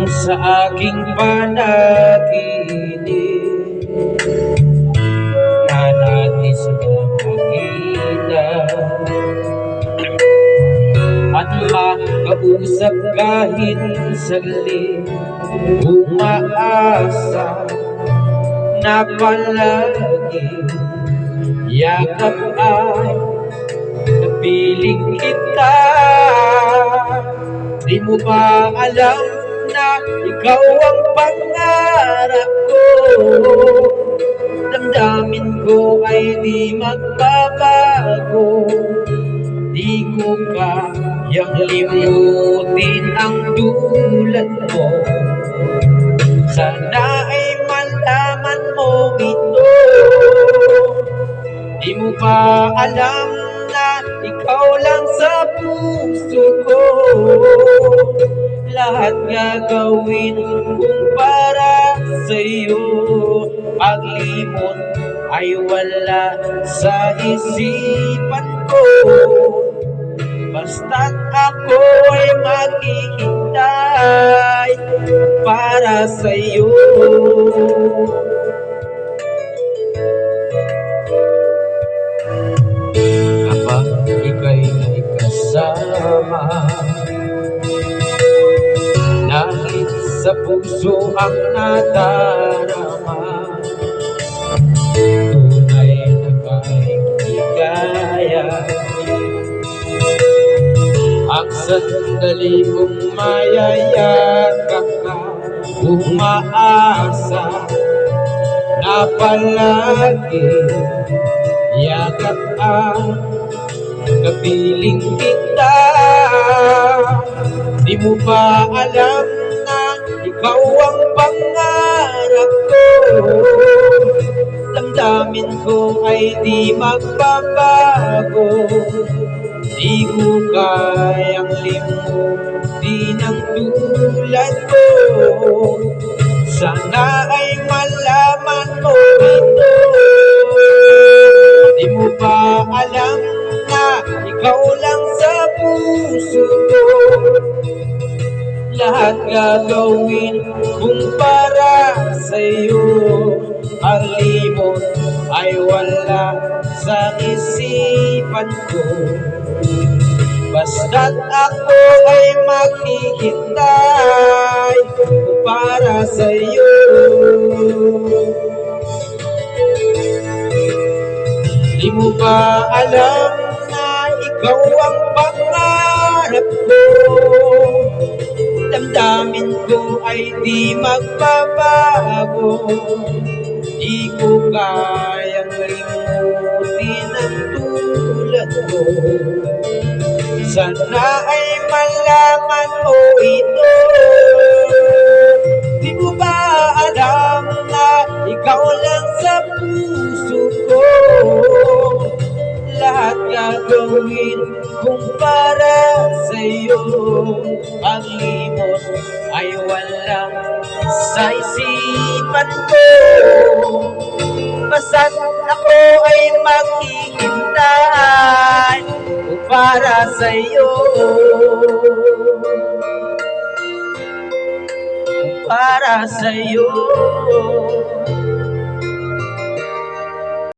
sa aking panaginip na nais na makita at makausap kahit saglit. Umaasa na palagi yakap ay napiling kita. Di mo ba alam na ikaw ang pangarap ko? Damdamin ko ay di magbabago. Di ko kayang limutin ang tulad mo. Sana ay malaman mo ito. Di mo ba alam na ikaw lang sa puso ko? Lahat gagawin kung para sa'yo. Paglimot ay wala sa isipan ko. Basta't ako ay maghihintay para sa'yo. Kapag ika'y may kasama, langit sa puso ang nadarama. Tunay na kaibigan ang sandali kong mayayakap ka. Umaasa na palagi yakap ang kapiling kita. Di mo ba alam na ikaw ang pangarap ko? Damdamin ko ay di magbabago. Di ko kayang limutin ang tulad ko. Sana ay malaman mo ito. Di mo ba alam na ikaw lang sa puso ko? Lahat gagawin kung para sa'yo. Ang limot ay wala sa isipan ko. Basta't ako ay maghihintay para sa'yo. Di mo ba alam na ikaw ang pangarap ko? Damdamin ko ay di magbabago. Di ko kayang limutin ang tulad ko. Sana ay malaman mo ito. Di mo ba alam na ikaw lang sa puso ko? Lahat gagawin kung para sa'yo. Ang limot ay walang sa isipan ko. Basta't ako ay maghihintay para sa'yo. Para sa'yo.